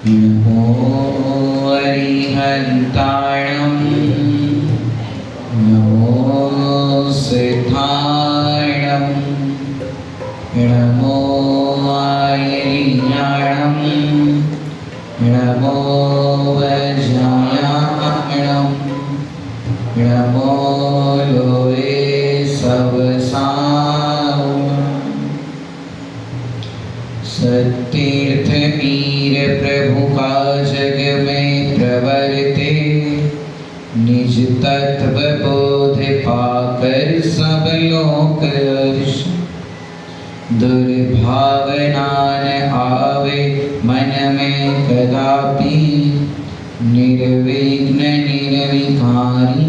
नमो अरिहन्ताणं नमो सिद्धाणं नमो आयर्याणं नमो वज्रायाणं नमो लोरे सवसां सत्तीर्थ मीर प्रभु का जग में प्रवर्ते निज तत्व बोध पाकर सब लोक हर्ष दुर्भावना न आवे मन में कदापि निर्विघ्न निर्विकारी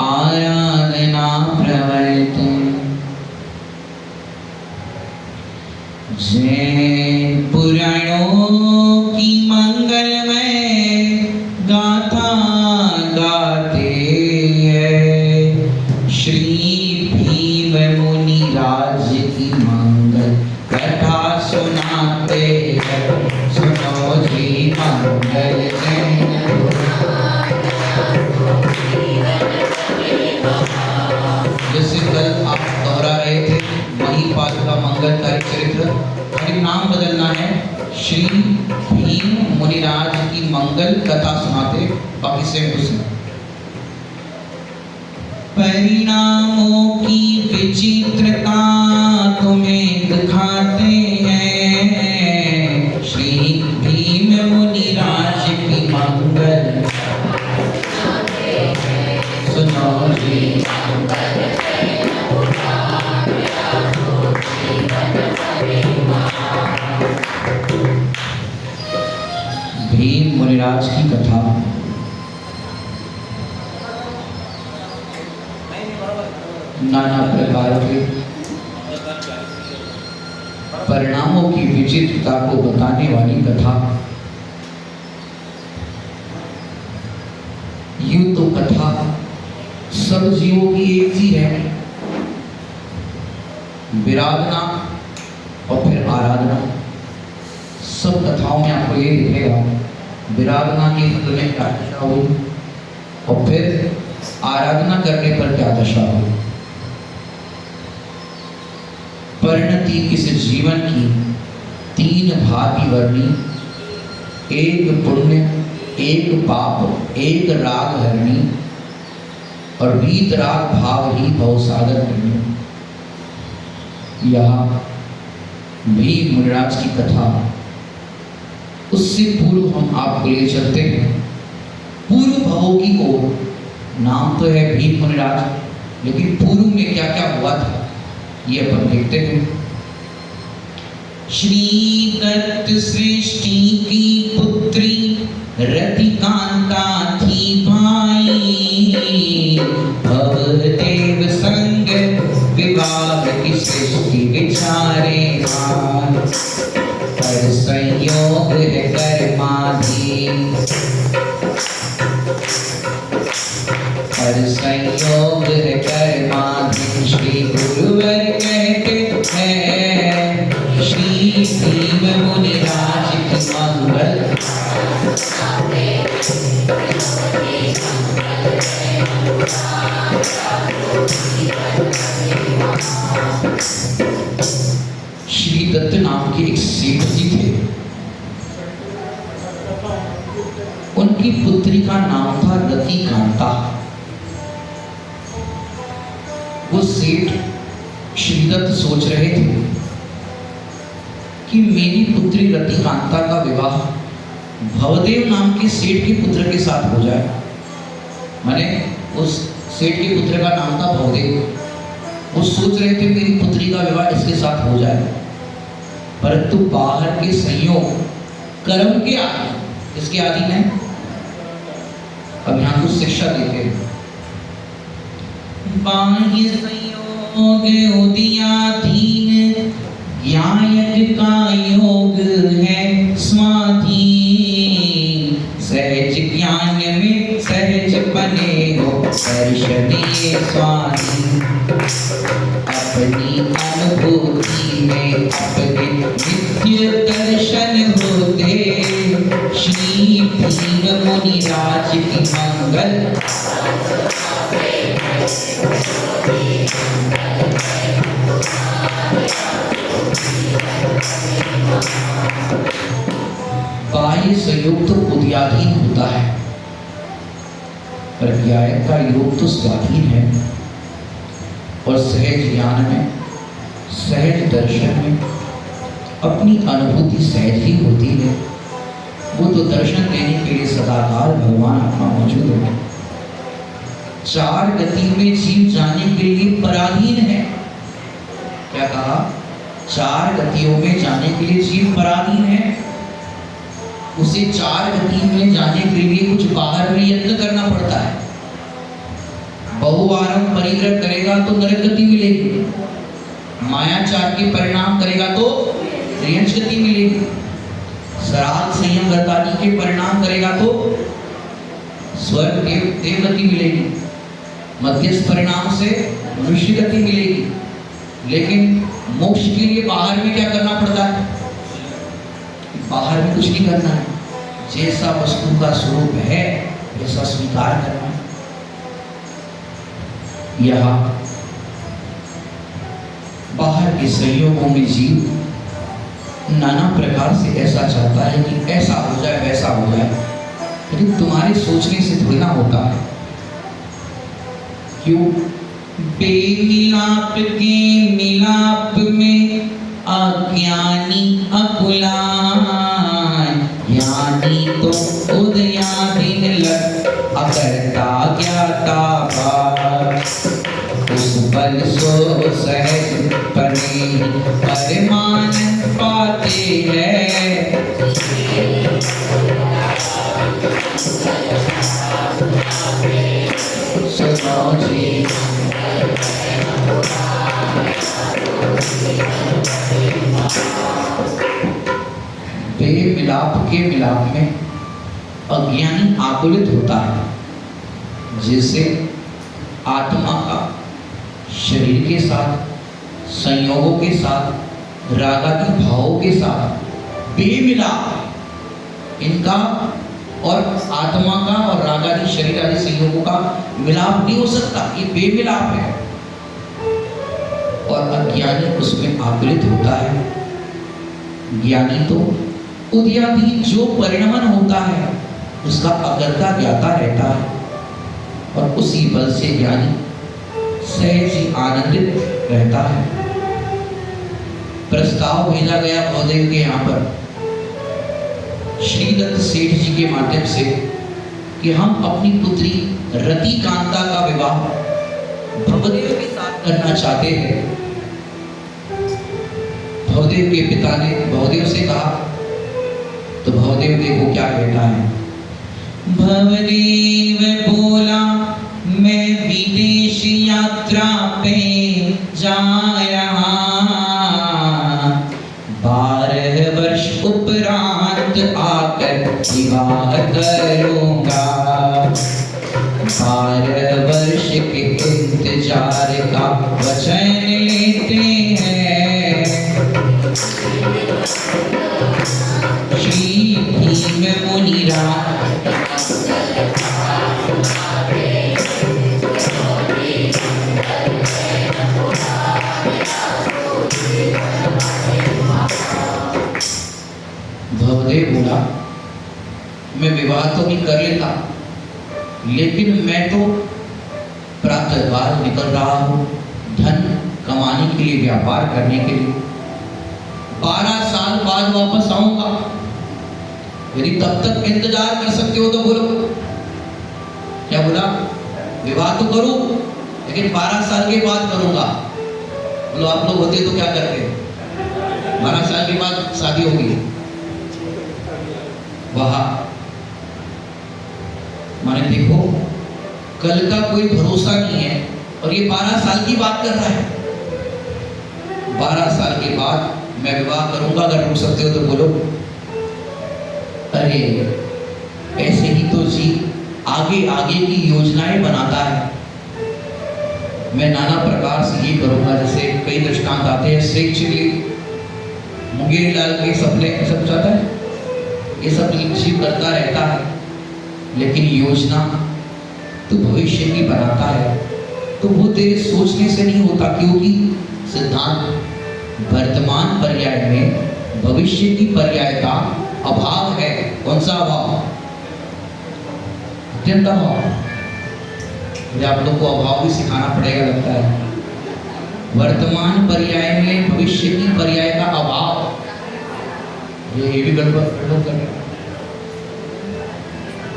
आराधना प्रवर्ते जैन पुराणों की मंगलमय गाथा गाते हैं श्री भीम मुनि राज की मंगल कथा सुनाते हैं सुनो जी मंगल जैसे कल आप दोहरा रहे थे महिपाल का मंगलकारी चरित्र, खाली नाम बदलना है, श्री भीम मुनिराज की मंगल कथा सुनाते, बाकी से कुछ नहीं। परिणामों की विचित्रता तुम्हें दिखाते हैं श्री भीम मुनिराज की मंगल सुनो जी भीम मुनिराज की कथा। नाना प्रकार के परिणामों की विचित्रता को बताने वाली कथा। यूं तो कथा सब जीवों की एक ही है, विराधना और फिर आराधना। सब कथाओं में आपको ये दिखेगा, विराधना के फल में क्या दशा हुई और फिर आराधना करने पर क्या दशा हुई। परिणति इस जीवन की तीन भांति वर्णी, एक पुण्य, एक पाप, एक राग हरणी और वीतराग भाव ही भवसागर करनी। यहाँ भीम मुनिराज की कथा, उससे पूर्व हम आपको ले चलते हैं पूर्व भवों की ओर। नाम तो है भीम मुनिराज, लेकिन पूर्व में क्या क्या हुआ था ये अपन देखते हैं। श्री दत्त सृष्टि की पुत्री रतिकांता थी भाई, भवदेव संग विवाह की सृष्टि विचारे पर संयोग है कर्माधीन, पर संयोग है कर्माधीन। श्री गुरुवर कहते हैं श्री भीम मुनिराज की मंगल श्री दत्त नाम के एक सेठ जी थे, उनकी पुत्री का नाम था रतिकांता। वो सेठ श्रीदत्त सोच रहे थे कि मेरी पुत्री रतिकांता का विवाह भवदेव नाम के सेठ के पुत्र के साथ हो जाए। माने उस सेठ के पुत्र का नाम था भवदेव। वो सोच रहे थे मेरी पुत्री का विवाह इसके साथ हो जाए, परंतु बाहर के संयोग कर्म के आधीन, इसके आधीन है। अब यहाँ कुछ शिक्षा देते हैं। बाह्य संयोग उदयाधीन ज्ञायक का योग है स्वाधीन, सहज ज्ञान में सहज बने हो परिषदीय स्वाधीन। अपनी अनुभूति में अपने नित्य दर्शन होते श्री भीम मुनि राज की मंगल। बाह्य संयोग तो उदयाधीन होता है, पर ज्ञान का योग तो स्वाधीन है। और सहज ज्ञान में, सहज दर्शन में अपनी अनुभूति सहज ही होती है। वो तो दर्शन देने के लिए सदाकाल भगवान अपना मौजूद है। चार गति में जीव जाने के लिए पराधीन है। क्या कहा? चार गतियों में जाने के लिए जीव पराधीन है। उसे चार गति में जाने के लिए कुछ बाहर में यत्न करना पड़ता है। बहुवारम परिग्रह करेगा तो नरक गति मिलेगी, मायाचार के परिणाम करेगा तो ऋयंच गति मिलेगी, सराग संयम व्रतादि के परिणाम करेगा तो स्वर्ग देव गति मिलेगी, मध्यस्थ परिणाम से मनुष्य गति मिलेगी। लेकिन मोक्ष के लिए बाहर में क्या करना पड़ता है? बाहर में कुछ नहीं करना है, जैसा वस्तु का स्वरूप है वैसा स्वीकार करना है। यहाँ बाहर के संयोगों में जीव नाना प्रकार से ऐसा चाहता है कि ऐसा हो जाए वैसा हो जाए, लेकिन तुम्हारे सोचने से थोड़ी ना होता है। क्यों? बेमिलाप के मिलाप में अज्ञानी अकुलाय, ज्ञानी तो उदयाधीन लग अकर्ता ज्ञाता भाग। उस बल सो सहज परे परमानंद पाते हैं। सुनो जी बेमिलाप के मिलाप में अज्ञानी आकुलित होता है। जैसे आत्मा का शरीर के साथ, संयोगों के साथ, रागादि भावों के साथ बेमिलाप इनका, और आत्मा का और रागादि शरीर आदि संयोगों का मिलाप नहीं हो सकता, ये बेमिलाप है। और अज्ञानी उसमें आकुलित होता है। ज्ञानी तो उदयाधीन जो परिणमन होता है उसका अकर्ता ज्ञाता रहता है, और उसी बल से ज्ञानी सहज ही आनंदित रहता है। प्रस्ताव भेजा गया भवदेव के यहाँ पर श्रीदत्त सेठ जी के माध्यम से कि हम अपनी पुत्री रति कांता का विवाह भवदेव के साथ करना चाहते हैं। भवदेव के पिता ने भवदेव से कहा, तो भवदेव देखो क्या कहता है। भवदेव बोला, मैं विदेश यात्रा पे जा रहा, 12 वर्ष उपरांत आकर विवाह करूंगा। 12 वर्ष के इंतजार का वचन लेते हैं। श्री भीम मुनि राज भवदेव बोला, मैं विवाह तो नहीं कर लेता, लेकिन मैं तो प्रातःकाल निकल रहा हूँ धन कमाने के लिए, व्यापार करने के लिए। 12 साल बाद वापस आऊंगा। यदि तब तक इंतजार कर सकते हो तो बोलो। क्या बोला? विवाह तो करूं, लेकिन 12 साल के बाद करूंगा। बोलो आप लोग होते तो क्या करते? 12 साल के बाद शादी होगी। वाह, माने देखो कल का कोई भरोसा नहीं है, और ये 12 साल की बात कर रहा है। 12 साल के बाद मैं विवाह करूंगा, अगर रुक सकते हो तो बोलो। अरे ऐसे ही तो जी आगे आगे की योजनाएं बनाता है। मैं नाना प्रकार से ये करूंगा, जैसे कई दृष्टांत आते हैं। शेख चिल्ली मुंगेरी लाल के सपने सब चाहता है, ये सब जीव करता रहता है, लेकिन योजना तो भविष्य की बनाता है। तो वो तेरे सोचने से नहीं होता, क्योंकि सिद्धांत वर्तमान पर्याय में भविष्य की पर्याय का अभाव है। कौन सा अभाव? अत्यंत अभाव। मुझे आप लोग को अभाव भी सिखाना पड़ेगा लगता है। वर्तमान पर्याय में भविष्य की पर्याय का अभाव, ये भी गड़बड़ कर रहे।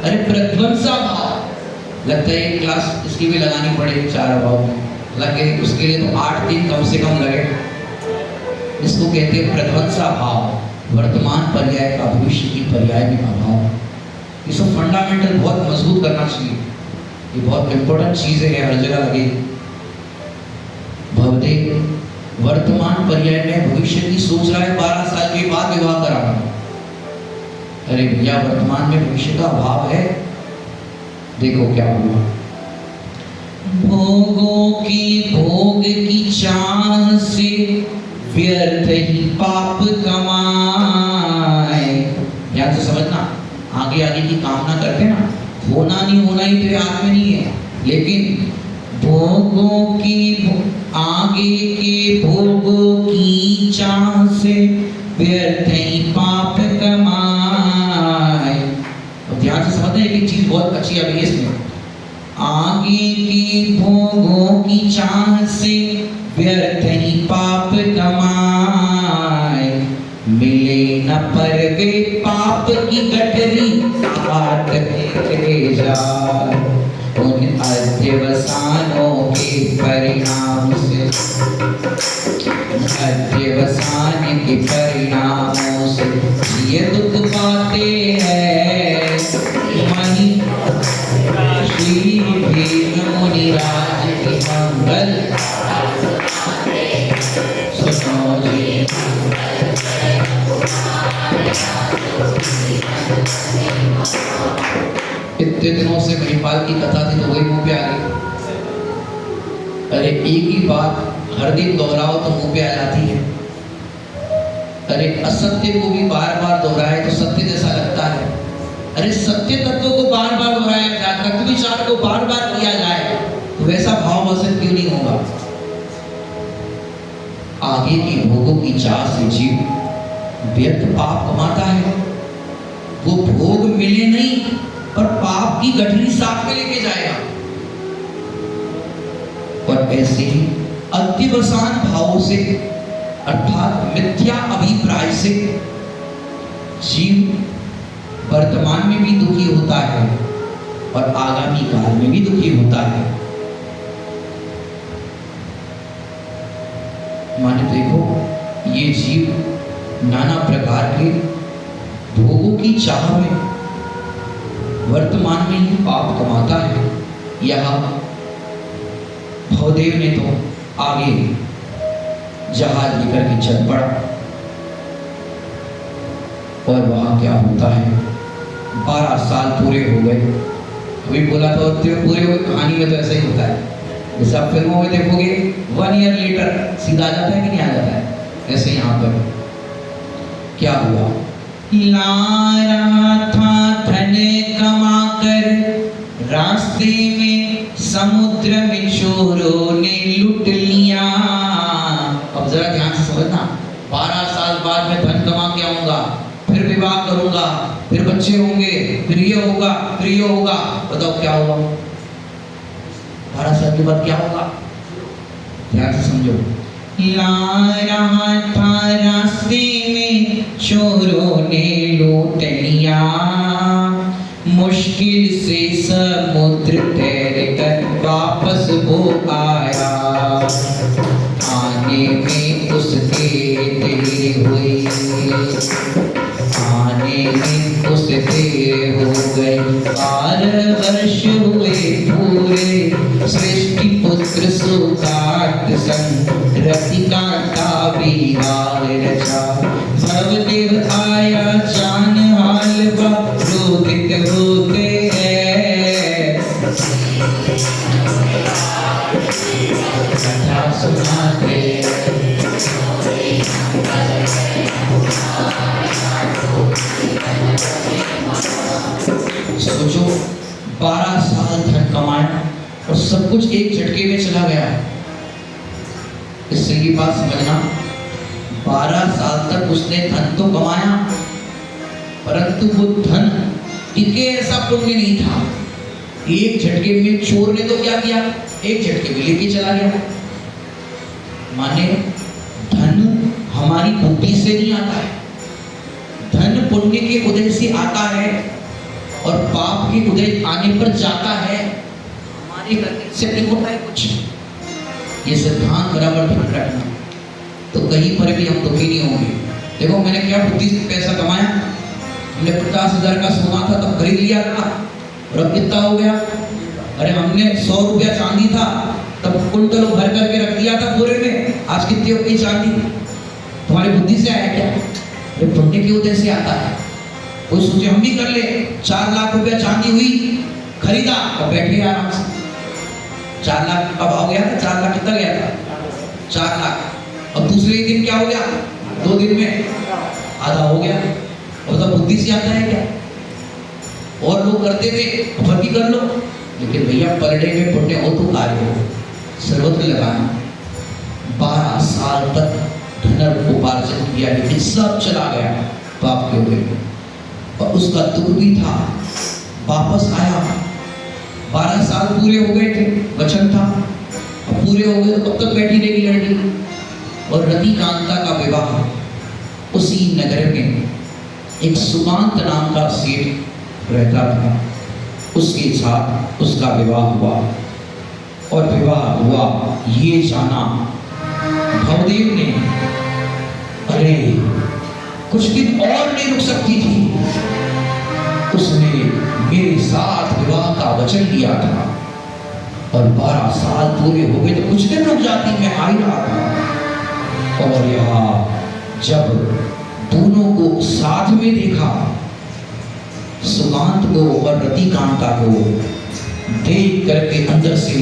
अरे प्रध्वंसा भाव लगता है, क्लास इसकी भी लगानी पड़ेगी 4 अभाव में लगे, उसके लिए तो 8 दिन कम से कम लगे। इसको कहते हैं प्रध्वंसा भाव, वर्तमान पर्याय का भविष्य की पर्याय में अभाव। इसको फंडामेंटल बहुत मजबूत करना चाहिए, ये बहुत इंपॉर्टेंट चीजें हैं, हर जगह लगे। भवदेव वर्तमान पर्याय में भविष्य की सोच रहा है, 12 साल के बाद विवाह कराना। अरे भैया, वर्तमान में भविष्य का अभाव है। देखो क्या हुआ, भोगों की भोग की चाह से व्यर्थ ही पाप कमाए। ध्यान से समझना, आगे आगे की कामना करते ना, होना नहीं होना ही तेरे हाथ में नहीं है, लेकिन भोगों की आगे के भोगों की चाह से व्यर्थ ही पाप कमाए। और ध्यान से समझना, एक चीज बहुत अच्छी है अभी इसमें, आगे के भोगों की चाह से व्यर्थ ही पाप कमाए। मिले न पर वे पाप की गठरी काट के जाए। उन अध्यवसानों के परिणाम से, अध्यवसान के परिणामों से ये दुख पाते हैं। वहीं श्री भीम मुनिराज की मंगल सुनो जी। इतने दिनों से महिपाल की कथा थी तो वही मुंह पे आ गई। अरे एक ही बात हर दिन दोहराओ तो मुंह पे आ जाती है। अरे असत्य को भी बार बार दोहराए तो सत्य जैसा लगता है। अरे सत्य तत्व को बार बार दोहराया जाए, तत्व विचार को बार बार किया जाए तो वैसा भाव वसन क्यों नहीं होगा? आगे की भोगों की चाह से जीव व्यर्थ पाप कमाता है। वो भोग मिले नहीं पर पाप की गठरी साफ के लेके जाएगा। और ऐसे ही अत्यवसान भावों से अर्थात मिथ्या अभिप्राय से जीव वर्तमान में भी दुखी होता है और आगामी काल में भी दुखी होता है। माने देखो, ये जीव नाना प्रकार के भोगों की चाह में वर्तमान में ही पाप कमाता है। यह भवदेव ने तो आगे जहाज लेकर के चल पड़ा और वहां क्या होता है, 12 साल पूरे हो गए। अभी बोला तो पूरे हो, कहानी में तो ऐसा ही होता है। जैसे आप फिल्मों में देखोगे 1 ईयर लेटर सीधा आ जाता है कि नहीं आ जाता है, ऐसे यहाँ पर क्या हुआ, ला रहा था धन कमाकर रास्ते में समुद्र में चोरों ने लूट लिया। अब जरा ध्यान से समझना, 12 साल बाद मैं धन कमा के आऊंगा, फिर विवाह करूंगा, फिर बच्चे होंगे, फिर ये होगा, फिर ये होगा। बताओ क्या होगा? 12 साल के बाद क्या होगा? ध्यान से समझो। ला रहा था रास्ते में चोरों ने लूट लिया, मुश्किल से समुद्र तैर कर वापस वो आया। आने में उसके देर हुई, आने में उसे देर हो गई। 12 वर्ष हुए पूरे, सृष्टि पुत्र सुकाट संग रतिका का विवाह रचा। भवदेव आया जान हाल बा, रोदित होते हैं कथा सुनाते। सोचो 12 साल धन कमाया और सब कुछ एक झटके में चला गया। इससे ये बात समझना, 12 साल तक उसने धन तो कमाया, परंतु वो धन टिके ऐसा पुण्य नहीं था। एक झटके में चोर ने तो क्या किया, एक झटके में लेके चला गया। माने धन हमारी बुद्धि से नहीं आता है, धन पुण्य के उदय से आता है और पाप के उदय आने पर जाता है। हमारे करने से नहीं होता है कुछ। ये सिद्धांत बराबर ध्यान रखना, तो कहीं पर भी हम दुखी नहीं होंगे। देखो मैंने क्या बुद्धि से पैसा कमाया, हमने 50,000 का सोना था तब खरीद लिया था, और अब कितना हो गया? अरे हमने 100 रुपया चांदी था तब कुंटल भर करके रख दिया था बोरे में, आज कितनी हो गई चांदी? तुम्हारी बुद्धि से आया क्या? अरे पुण्य के उदय से आता है। कोई सोचे हम भी कर ले, 4 लाख रुपया चांदी हुई, खरीदा और बैठे आराम से। 4 लाख का भाव गया था, 4 लाख कितना गया था? 4 लाख। और दूसरे ही दिन क्या हो गया? 2 दिन में आधा हो गया। और तो बुद्धि से आता है क्या? और लोग करते थे, अपन भी कर लो। लेकिन भैया पर डे में पुण्य हो तो कार्य हो, सर्वत्र लगाना। 12 साल तक धन उपार्जन किया, लेकिन सब चला गया पाप के उदय में। और उसका दुख भी था। वापस आया, 12 साल पूरे हो गए थे, वचन था। अब पूरे हो गए तो कब तक बैठी रहेगी लड़की? और रति कांता का विवाह उसी नगर में एक सुकांत नाम का सेठ रहता था, उसके साथ उसका विवाह हुआ। और विवाह हुआ ये जाना भवदेव ने, अरे कुछ दिन और नहीं रुक सकती थी। उसने मेरे साथ विवाह का वचन लिया था और 12 साल पूरे हो गए तो कुछ दिन रुक जाती, मैं आ ही रहा था। और यहाँ जब दोनों को साथ में देखा, सुकांत को और रति कांता को देख करके अंदर से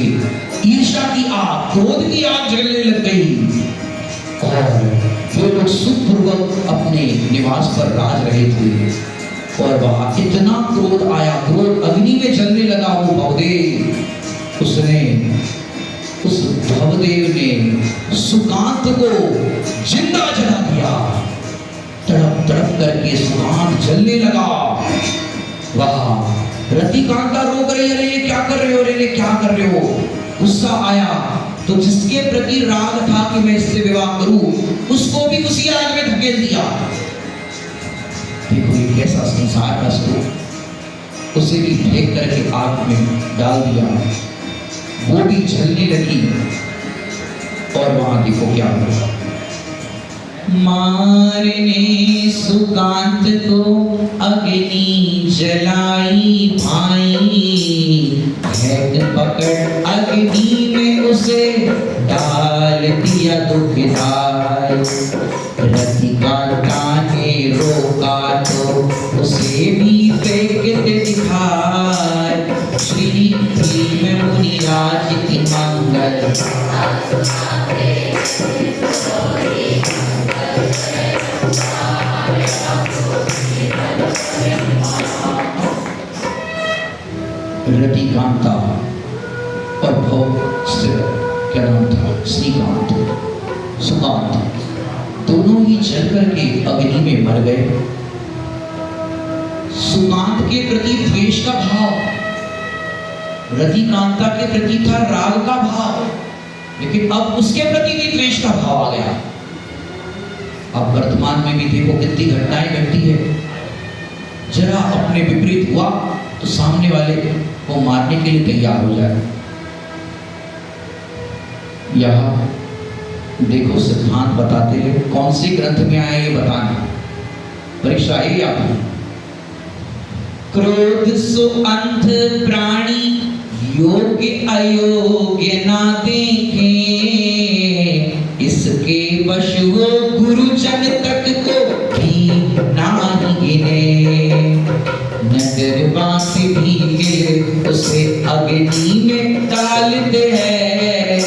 ईर्ष्या की आग, क्रोध की आग जलने लग गई। और वे लोग सुखपूर्वक अपने निवास पर राज रहे थे और वहां इतना क्रोध आया, क्रोध अग्नि में जलने लगा। वो भवदेव, उसने उस भवदेव ने सुकांत को जिंदा जला दिया। तड़प तड़प करके सुकांत जलने लगा। वाह, रति कांता रोक रही है, अरे ये क्या कर रहे हो, अरे क्या कर रहे हो? गुस्सा आया तो जिसके प्रति राग था कि मैं इससे विवाह करूं, उसको भी उसी आग में धकेल दिया। देखो ये कैसा संसार का स्वरूप। उसे भी फेंक करके आग में डाल दिया, वो भी जलने लगी। और वहां देखो क्या हुआ। मारने सुकांत को अग्नि जलाई भाई, हेड पकड़ अग्नि में उसे डाल दिया दुखदाई। रति कांता ने रोका तो उसे भी फेंकते दिखाए। श्री भीम मुनिराज की मंगल रति कांता और भव क्या नाम था, श्रीकांत, सुकांत, दोनों ही जल करके अग्नि में मर गए। सुकांत के प्रति द्वेष का भाव, रति कांता के प्रति था राग का भाव, लेकिन अब उसके प्रति भी द्वेष का भाव आ गया। अब वर्तमान में भी देखो कितनी घटनाएं घटती है। जरा अपने विपरीत हुआ तो सामने वाले को मारने के लिए तैयार हो जाए। यहाँ देखो सिद्धांत बताते हैं, कौन से ग्रंथ में आया ये बताना, परीक्षा है आपकी। क्रोध सो अंध प्राणी, योग्य अयोग्य ना देखे, इसके वश वो गुरुजन तक को भी ना गिने। नगरवासी भी मिल उसे अग्नि में डालते हैं।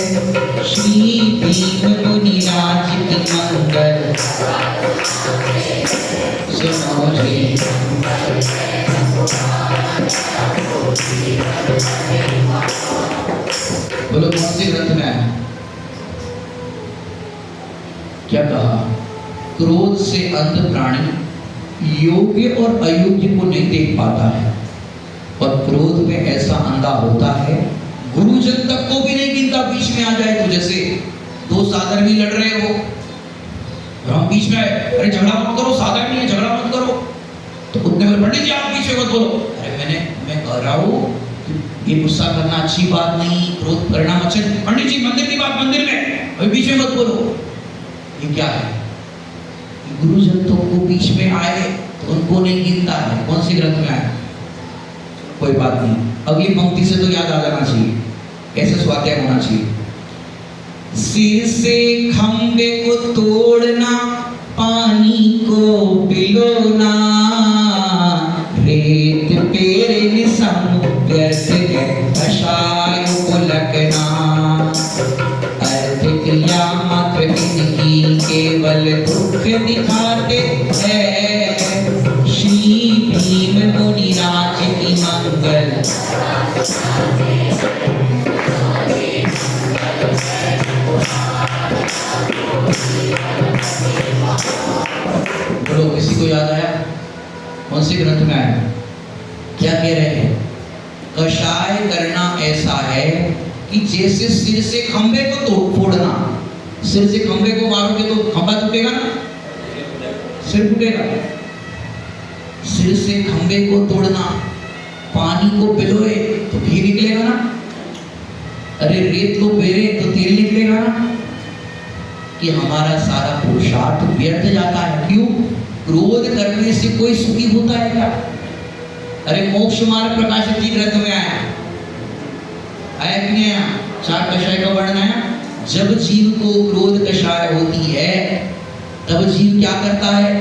श्री भीम मुनिराज की मंगल सुनो जी। बोलो कौन से ग्रंथ में है? क्या कहा? क्रोध से अंध प्राणी योग्य और अयोग्य को नहीं देख पाता है, और क्रोध में ऐसा अंधा होता है गुरुजन तक को भी नहीं गिनता। बीच में आ जाए तो जैसे दो साधर भी लड़ रहे हो और हम बीच में, अरे झगड़ा मत करो, साधर नहीं है, झगड़ा मत करो, तो उतने में पंडित जी आप बीच में मत बोलो। अरे मैं कह रहा हूँ ये गुस्सा करना अच्छी बात नहीं, क्रोध परिणाम अच्छे। पंडित जी मंदिर की बात मंदिर में, अभी बीच में मत बोलो। ये क्या है? गुरुजन तो को बीच में आए तो उनको नहीं गिनता है। कौन सी ग्रंथ में आए? कोई बात नहीं, अगली पंक्ति से तो याद आ जाना चाहिए, ऐसे स्वाध्याय होना चाहिए। सिर से खंबे को तोड़ना, पानी को पिलोना, रेत पेरे निसम व्यर्थ है कषाय को लगना। अर्थ क्रिया मात्र इनकी केवल दुख दिखाते हैं, श्री भीम मुनिराज की मंगल। बोलो किसी को याद आया? कौन सी ग्रंथ में आया? क्या कह रहे हैं? कषाय करना ऐसा है कि जैसे सिर से खंबे को फोड़ना। सिर से खंबे को मारोगे तो खंबा टूटेगा ना, सिर टूटेगा। सिर से खंबे को तोड़ना, पानी को पिलोए तो घी निकलेगा ना, अरे रेत को पेरे तो तेल निकलेगा ना। कि हमारा सारा पुरुषार्थ व्यर्थ जाता है। क्यों? क्रोध करने से कोई सुखी होता है क्या? अरे मोक्ष मार्ग प्रकाशित जी ग्रंथ में आया कि नहीं आया? चार कषाय का वर्णन आया। जब जीव को क्रोध कषाय होती है तब जीव क्या करता है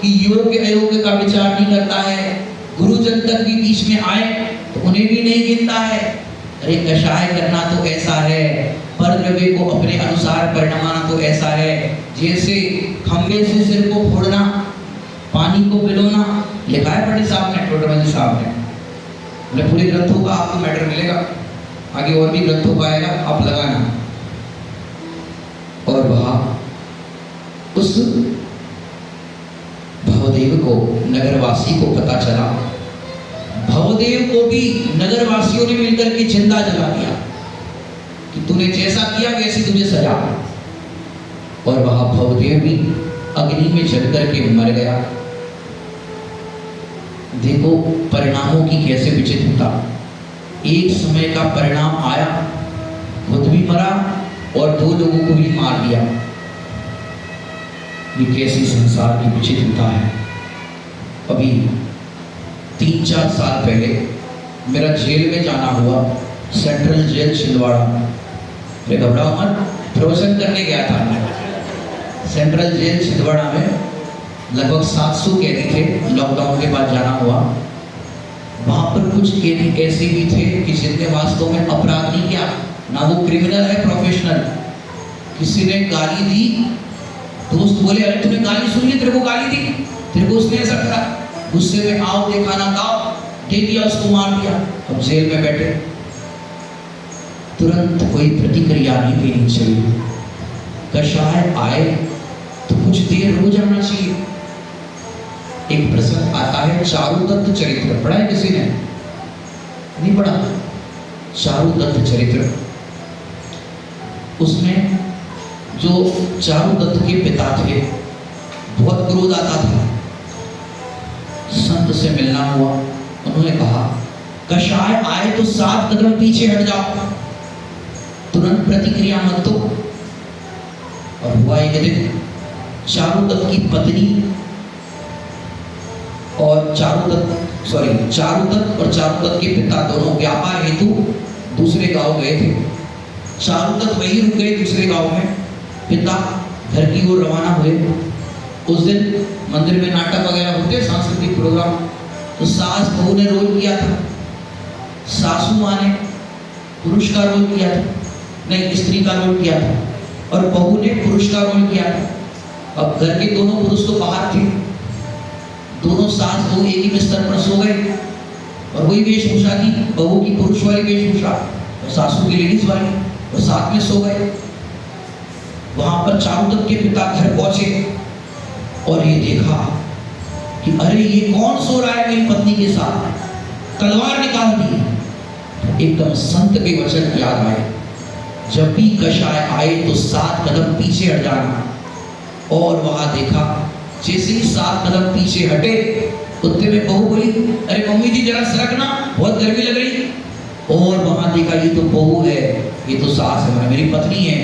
कि योग्य अयोग्य का विचार नहीं करता है। गुरुजन तक भी बीच में आए तो उन्हें भी नहीं गिनता है। अरे कषाय करना तो ऐसा है, पर द्रव्य को अपने अनुसार परिणमाना तो ऐसा है, जैसे खंबे से सिर को फोड़ना, पानी को पिलोना। लिखा है पंडित साहब ने, टोटरमल साहब ने। बोले पूरे ग्रंथों का आपको मैटर मिलेगा, आगे और भी ग्रंथों का आएगा, आप लगाना। और वहां उस भवदेव को, नगरवासी को पता चला। भवदेव को भी नगरवासियों ने मिलकर के जिंदा जला दिया कि तूने जैसा किया वैसी तुझे सजा। और वहां भवदेव भी अग्नि में जल करके मर गया। देखो परिणामों की कैसे विचित्रता। एक समय का परिणाम आया, खुद भी मरा और दो लोगों को भी मार दिया। ये कैसी संसार की विचित्रता है। अभी 3-4 साल पहले मेरा जेल में जाना हुआ, सेंट्रल जेल छिंदवाड़ा। मैं घबराओ मत, प्रवचन करने गया था मैं सेंट्रल जेल छिंदवाड़ा में। लगभग 700 कैदी थे, लॉकडाउन के बाद जाना हुआ। वहां पर कुछ कैदी ऐसे भी थे कि जिनने वास्तव में अपराध नहीं किया, ना वो क्रिमिनल है प्रोफेशनल। किसी ने गाली दी, दोस्त बोले अरे तूने गाली सुन ली, तेरे को गाली दी, तेरे को उसने ऐसा करा, गुस्से में आओ देखा ना खाओ, दे दिया, उसको मार दिया। अब जेल में बैठे, तुरंत कोई प्रतिक्रिया नहीं देनी चाहिए। कषाय आए तो कुछ देर हो जाना चाहिए। एक प्रसंग आता है चारुदत्त चरित्र, पढ़ा है किसी ने? नहीं पढ़ा? चारुदत्त चरित्र। उसमें जो चारुदत्त के पिता थे, बहुत क्रोध आता था। संत से मिलना हुआ, उन्होंने कहा कषाय आए तो 7 कदम पीछे हट जाओ, तुरंत प्रतिक्रिया मत दो। और हुआ एक दिन चारुदत्त की पत्नी और चारुदत्त और चारुदत्त के पिता दोनों व्यापार हेतु दूसरे गांव गए थे। चारुदत्त वहीं रुक गए दूसरे गांव में, पिता घर की ओर रवाना हुए। उस दिन मंदिर में नाटक वगैरह होते, सांस्कृतिक प्रोग्राम, तो सास बहू ने रोल किया था, सासू माँ ने पुरुष का रोल किया था, नहीं स्त्री का रोल किया था। और बहू ने पुरुष का रोल किया था। अब घर के दोनों पुरुष तो बाहर थे, दोनों सास बहू एक ही बिस्तर पर सो गए और वही वेशभूषा की, बहू की पुरुष वाली वेशभूषा और सासू की लेडीज वाली, और साथ में सो गए। वहां पर चारुदत्त के पिता घर पहुंचे और ये देखा कि अरे ये कौन सो रहा है मेरी पत्नी के साथ, तलवार निकाल दी। एकदम संत के वचन याद आए, जब भी कषाय आए तो 7 कदम पीछे हट जाना। और वहां देखा जैसे ही 7 कदम पीछे हटे, कुत्ते में बहू बोली, अरे मम्मी जी जरा सरकना, बहुत गर्मी लग रही। और वहां देखा ये तो बहू है, ये तो सास है, मेरी पत्नी है।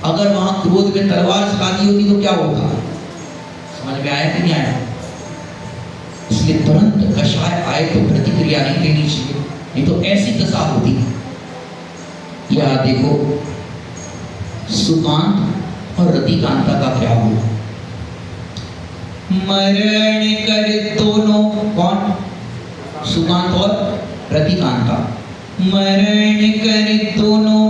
अगर वहां क्रोध में तलवार चला दी होती तो क्या होता, समझ में आया कि नहीं आया? इसलिए तुरंत कषाय आए तो प्रतिक्रिया नहीं देनी चाहिए, नहीं तो ऐसी दशा होती। यह देखो सुकांत और रतिकांता का क्या हुआ। मरण कर दोनों, कौन? सुकांत और रतिकांता। मरण कर दोनों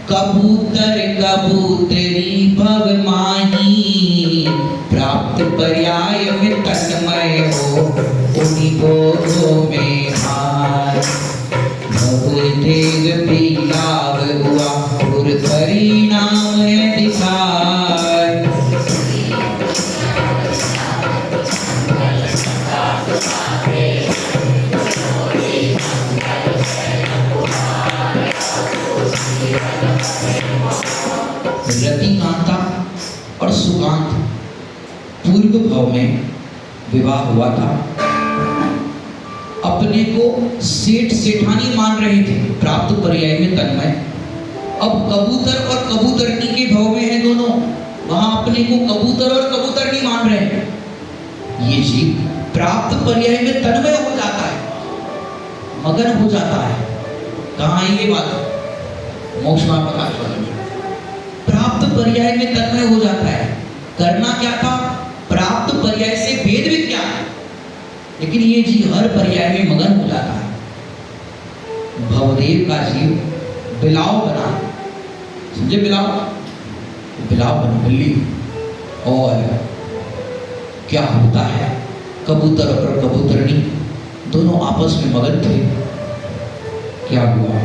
कबूतर कबूतरी भव माही, प्राप्त पर्याय में तन्मय हो उन्हीं बोधों में हार। तेग बिलाव हुआ और परिणाम है दिखार। रतिकांता और सुकांत पूर्व भव में विवाह हुआ था। अपने को सेठ सेठानी मान रहे थे, प्राप्त पर्याय में तन्मय। अब कबूतर और कबूतरनी के भव में है दोनों, वहां अपने को कबूतर और कबूतरनी मान रहे हैं। ये जीव प्राप्त पर्याय में तन्मय हो जाता है, मगन हो जाता है। कहाँ ये बात? मोक्ष मार्ग प्रकाश वाले में प्राप्त पर्याय में तन्मय हो जाता है। करना क्या था? प्राप्त पर्याय से भेद विज्ञान, लेकिन ये जीव हर पर्याय में मगन हो जाता है। भवदेव का जीव बिलाव बना, समझे? बिलाव बना, बिल्ली। और क्या होता है, कबूतर और कबूतरनी दोनों आपस में मगन थे। क्या हुआ?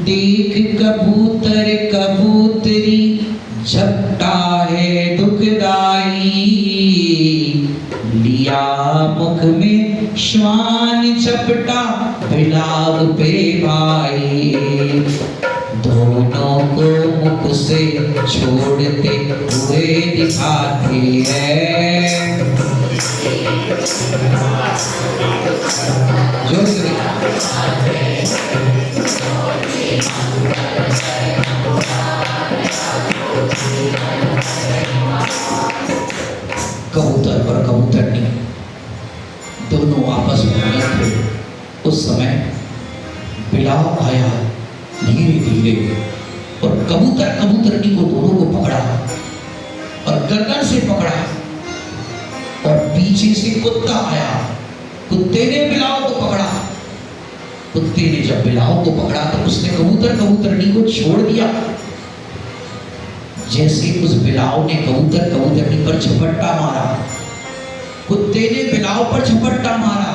देख कबूतर कबूतरी झपटा है दुखदाई, लिया मुख में श्वान चपटा बिलाव पे भाई। दोनों को मुख से छोड़ते हुए दिखाते हैं। जोर से कबूतर और कबूतरनी दोनों आपस में मगन थे। उस समय बिलाव आया धीरे धीरे और कबूतर कबूतरनी को दोनों को पकड़ा और गर्दन से पकड़ा, और पीछे से कुत्ता आया, कुत्ते ने बिलाव को पकड़ा। कुत्ते ने जब बिलाव को पकड़ा तो उसने कबूतर कबूतरनी को छोड़ दिया। जैसे उस बिलाव ने कबूतर कबूतरनी पर झपट्टा मारा, कुत्ते ने बिलाव पर झपट्टा मारा,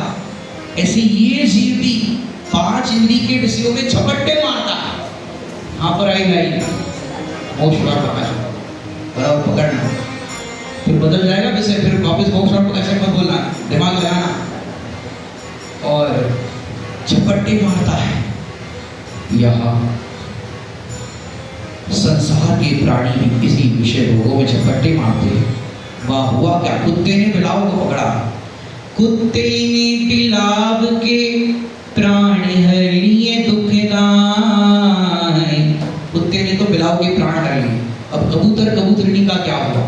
ऐसे ये जीव भी 5 इंद्री के विषयों में झपट्टे मारता है। यहाँ पर आई लाई मोक्ष मार्ग प्रकाश और पकड़ना, फिर बदल जाएगा विषय, फिर वापस मोक्ष मार्ग प्रकाश में बोलना, दिमाग लगाना, और झपट्टे मारता है। यहाँ संसार के प्राणी किसी विषय भोगों में झपट्टे मारते हैं। वह हुआ क्या? कुत्ते ने बिलाव को पकड़ा, कुत्ते ने बिलाव के प्राण हर लिए दुखदाई। कुत्ते ने तो बिलाव के प्राण हर लिए। अब कबूतर कबूतरनी का क्या हुआ?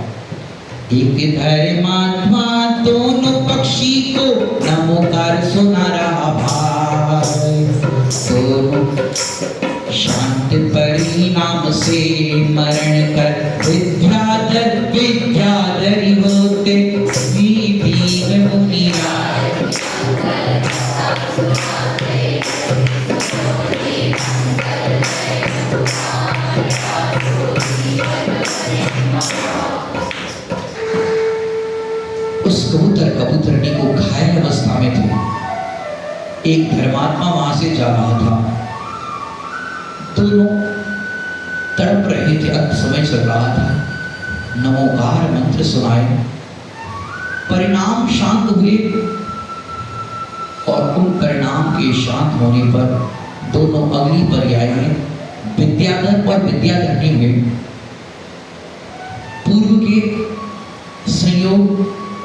एक धर्मात्मा दोनों पक्षी को नमोकार सुना रहा भाई। दोनों शांत परिणाम से मरण कर विद्याधरी होते विधि मुनिया। कबूतर कबूतरनी को घायल अवस्था में थे। एक धर्मात्मा वहां से जा रहा था। दोनों तड़प रहे थे। अब समय चल रहा था। नमोकार मंत्र सुनाए, परिणाम शांत हुए और उन परिणाम के शांत होने पर दोनों अगली पर्याय में विद्याधर और विद्याधरणी हुए। पूर्व के संयोग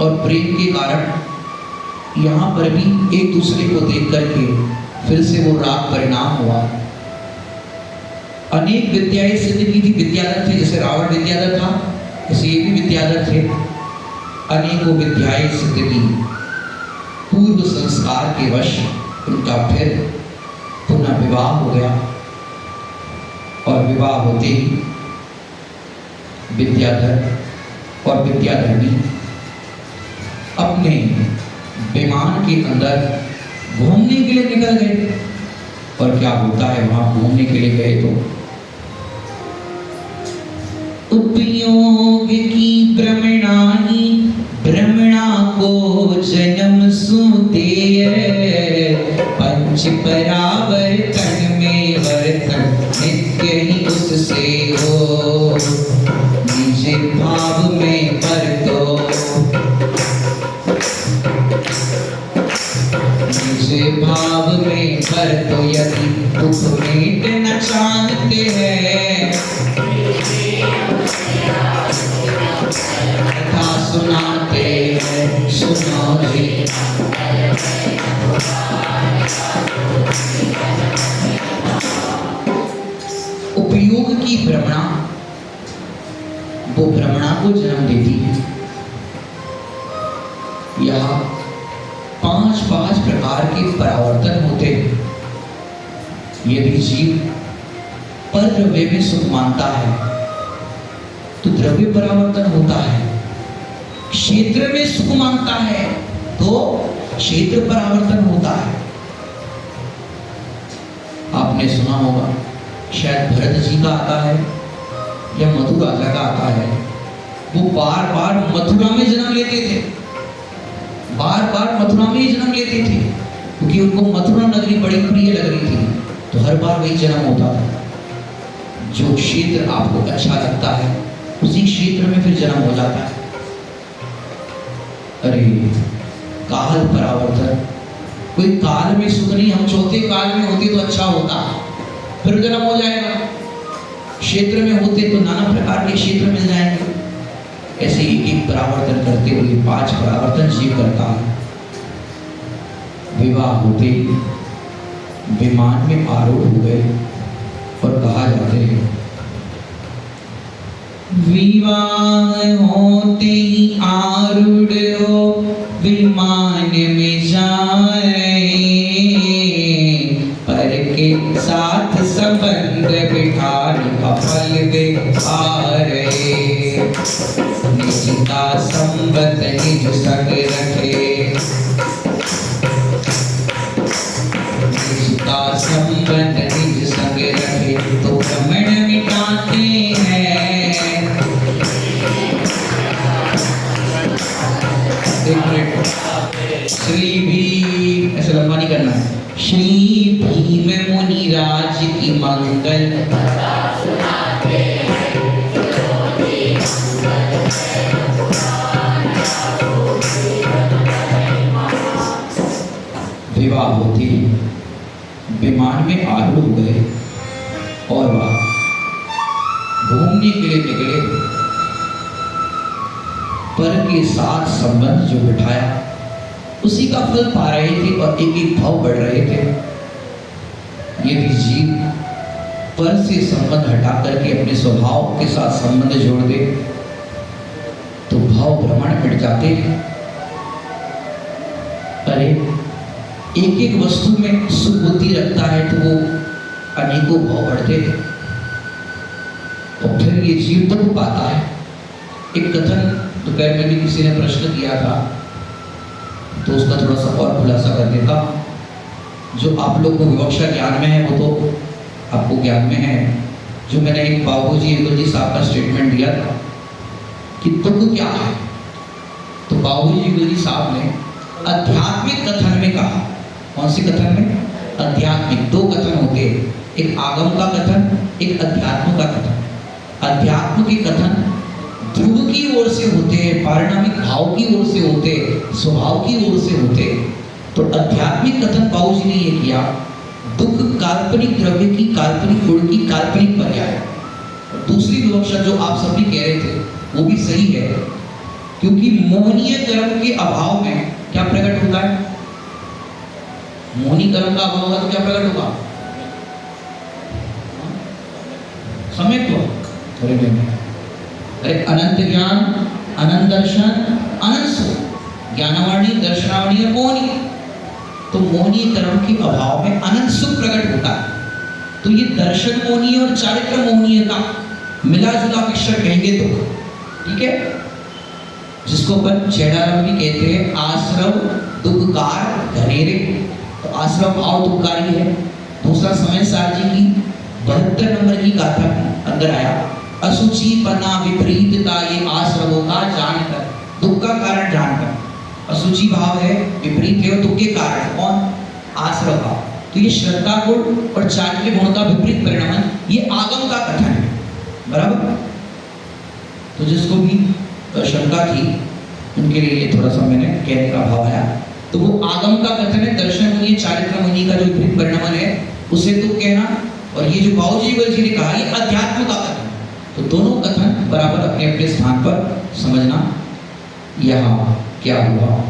और प्रेम के कारण यहाँ पर भी एक दूसरे को देख करके फिर से वो राग परिणाम हुआ। अनेक विद्याएं सिद्ध की थी। विद्याधर थे, जैसे रावण विद्याधर था, जैसे ये भी विद्याधर थे। अनेकों विद्याएं सिद्ध की। पूर्व संस्कार के वश उनका फिर पुनः विवाह हो गया और विवाह होते ही विद्याधर और विद्याधरणी अपने विमान के अंदर घूमने के लिए निकल गए। और क्या होता है वहां घूमने के लिए गए तो उपयोग की भ्रमणाई भ्रमणा को जन्म सुदेय, पंच परावर्तन में वर्तन नित्य ही उससे हो, निज भाव में परतो, निज भाव में परतो। यदि दुख मिटना चाहते हैं कथा सुनाते हैं, सुनो जी। उपयोग की भ्रमणा वो भ्रमणा को जन्म देती है। यह 5 प्रकार के परावर्तन होते हैं। यदि जीव पर द्रव्य में सुख मानता है तो द्रव्य परावर्तन होता है। क्षेत्र में सुख मानता है तो क्षेत्र परावर्तन होता है। आपने सुना होगा, शायद भरत जी का आता है या मधु राजा का आता है। वो बार बार मथुरा में जन्म लेते थे, बार बार मथुरा में ही जन्म लेते थे, क्योंकि उनको मथुरा नगरी बड़ी प्रिय लग रही थी, तो हर बार वही जन्म होता था। जो क्षेत्र आपको अच्छा लगता है उसी क्षेत्र में फिर जन्म हो जाता है। अरे काल परावर्तन, कोई काल में सुख नहीं, हम चौथे काल में होते तो अच्छा होता, फिर जन्म हो जाएगा। क्षेत्र में होते तो नाना प्रकार के क्षेत्र मिल जाएंगे। ऐसे एक एक परावर्तन करते हुए 5 परावर्तन जीव करता है। विवाह होते विमान में आरूढ़ हो गए और कहा जाते हैं विवाह होते ही आरूढ़ हो विमान में जाए, पर के साथ संबंध बिठाने का फल बेहारे, निजता संबंध निज संग रखे, निजता संबंध निज संग रखे तो भ्रमण मिटाते हैं। श्री भीम, ऐसा लंबा नहीं करना है। श्री भीम मुनि राज की मंगल, विवाह होती विमान में आरूढ़ हो गए और वह घूमने के लिए निकले। पर के साथ संबंध जो बिठाया उसी का फल पा रहे थे और एक एक भाव बढ़ रहे थे। यदि जीव पर से संबंध हटा करके अपने स्वभाव के साथ संबंध जोड़ दे तो भाव भ्रमण मिट जाते हैं। अरे एक एक वस्तु में सुख बुद्धि रखता है तो वो अनेकों भाव बढ़ते हैं और फिर ये जीव दुख पाता है। एक कथन दोपहर में भी किसी ने प्रश्न किया था तो उसका थोड़ा सा और खुलासा कर देता। जो आप लोग को विवक्षा ज्ञान में है वो तो आपको ज्ञान में है। जो मैंने एक बाबूजी जी साहब का स्टेटमेंट दिया था कि दुख क्या है, तो बाबूजी गुरुजी साहब ने आध्यात्मिक कथन में कहा। कौन से कथन में? आध्यात्मिक। दो कथन होते हैं, एक आगम का कथन, एक अध्यात्म का कथन। अध्यात्म के कथन ध्रुव की ओर से होते हैं, पारिणामिक भाव की ओर से होते हैं, स्वभाव की ओर से होते हैं। तो आध्यात्मिक कथन बाबूजी ने ये किया, दुख काल्पनिक द्रव्य की, काल्पनिक गुण की, काल्पनिक पर्याय। दूसरी विवक्षा जो आप सभी कह रहे थे वो भी सही है, क्योंकि मोहनीय कर्म के अभाव में क्या प्रकट होता है? मोहनी कर्म का अभाव होगा तो क्या प्रकट होगा? समय तो अरे अनंत ज्ञान, अनंत दर्शन, अनंत सुख, ज्ञानवाणी, दर्शनावणी और मोहनी। तो मोहनीय कर्म के अभाव में अनंत सुख प्रकट होता है। तो ये दर्शन मोहनीय और चारित्र मोहनीय का मिला जुला मिश्रण कहेंगे तो ठीक है, जिसको अपन चेहरारम भी कहते हैं आश्रव दुखकार घनेरे। तो आश्रव भाव दुखकारी है। दूसरा समय सार जी की 72 नंबर की गाथा अंदर आया, असुचि पना विपरीतता ये आश्रवों का जानकर, दुख का कारण जानकर। असुचि भाव है, विपरीत है और दुख के कारण कौन? आश्रव भाव। तो ये श्रद्धा गुण और चारित्र्य गुण का विपरीत परिणाम, ये आगम का कथन है, बराबर। तो जिसको भी शंका थी उनके लिए थोड़ा सा मैंने कहने का भाव आया। तो वो आगम का कथन है, दर्शन मुनि चारित्र मुनि का जो विपरीत परिणाम है उसे तो कहना, और ये जो बाबूजी गुरुजी ने कहा ये अध्यात्म का कथन। तो दोनों कथन बराबर अपने अपने स्थान पर समझना। यहाँ क्या हुआ,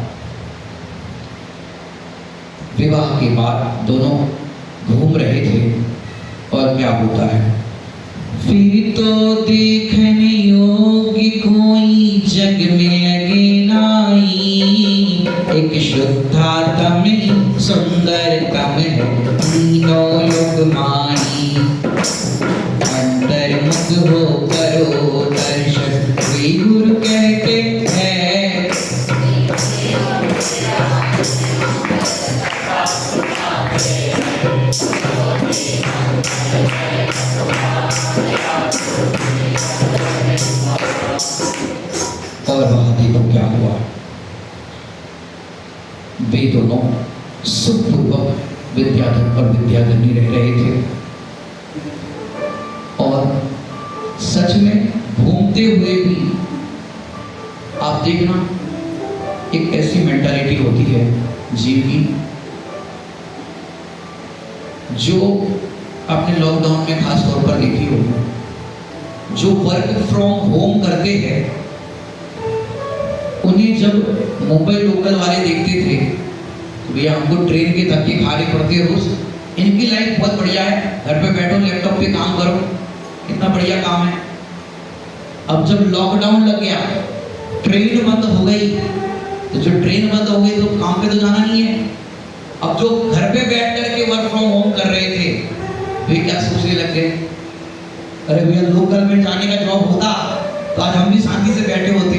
विवाह के बाद दोनों घूम रहे थे और क्या होता है, फिर तो देखने योग्य कोई जग में लगे नाई, एक शुद्धातम सुंदरतम तीनों युग माई, अंतर्मुख हो करो दर्शन वे गुरु कहते हैं। और वहां देखो क्या हुआ, वे दोनों सुखपूर्वक विद्याधर और विद्याधरी रह रहे थे। और सच में घूमते हुए भी आप देखना एक ऐसी मेंटालिटी होती है जीव की, जो अपने लॉकडाउन में खास तौर पर देखी होगी, जो वर्क फ्रॉम होम करते हैं, उन्हें जब मुंबई लोकल वाले देखते थे भैया हमको ट्रेन के धक्के खाने पड़ते हैं रोज, इनकी लाइफ बहुत बढ़िया है, घर पे बैठो लैपटॉप पे काम करो, कितना बढ़िया काम है। अब जब लॉकडाउन लग गया, ट्रेन बंद हो गई, तो जो ट्रेन बंद हो गई तो काम पे तो जाना नहीं है। अब जो घर पे बैठ करके वर्क फ्रॉम होम कर रहे थे वे क्या सोचने लग गए, अरे भैया लोकल में जाने का जॉब होता तो आज हम भी शांति से बैठे होते,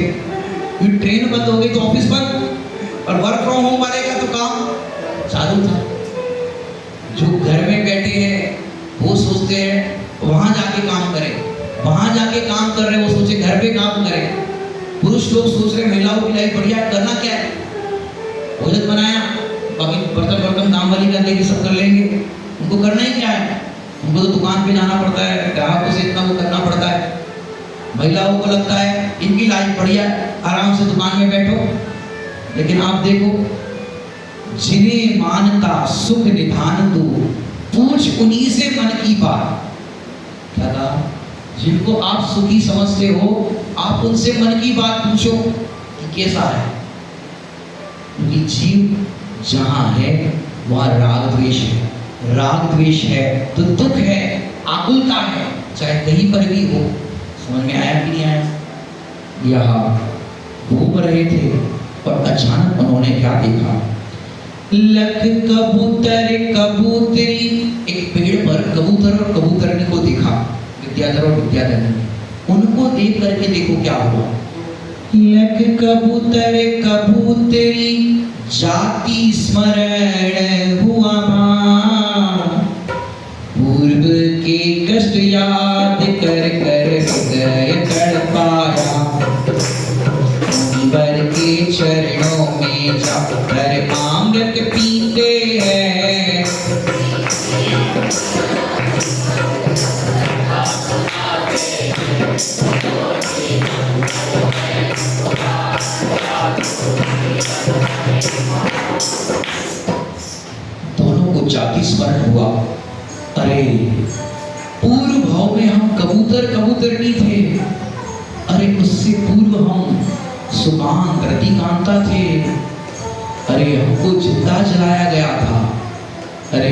क्योंकि ट्रेन बंद हो गई तो ऑफिस बंद, और वर्क फ्रॉम होम वाले का तो काम चालू था। जो घर में बैठे हैं वो सोचते हैं वहां जाके काम करें, वहां जाके काम कर रहे हैं वो सोचे घर पे काम करें। पुरुष लोग सोच रहे महिलाओं की लाइफ बढ़िया, करना क्या है, भोजन बनाया, बाकी बर्तन बर्तन काम वाली कर लेगी, सब कर लेंगे, उनको करना ही क्या है, उनको तो दुकान पे जाना पड़ता है, ग्राहकों से इतना वो करना पड़ता है। महिलाओं को लगता है इनकी लाइफ बढ़िया, आराम से दुकान में बैठो। लेकिन आप देखो, जिन्हें मानता सुख निधान दो, पूछ उन्हीं से मन की बात। क्या कहा, जिनको आप सुखी समझते हो आप उनसे मन की बात पूछो कि कैसा है, क्योंकि जीव जहां है वहां राग द्वेष है, राग द्वेष है तो दुख है, आकुलता है, चाहे कहीं पर भी हो। समझ में आया कि नहीं आया? यहाँ घूम रहे थे और अचानक उन्होंने क्या देखा, लख कबूतर कबूतरी, एक पेड़ पर कबूतर और कबूतरनी को देखा, विद्याधर और विद्याधरी, उनको देख करके देखो क्या हुआ, लख कबूतर कबूतरी जाति स्मरण हुआ मां, पूर्व के कष्ट याद कर कर हृदय तड़पाया, ईश्वर के चरण जाति स्मरण हुआ, अरे पूर्व भाव में हम कबूतर कबूतरनी थे, अरे उससे पूर्व हम सुकांत रतिकांता थे, अरे हमको जिंदा जलाया गया था, अरे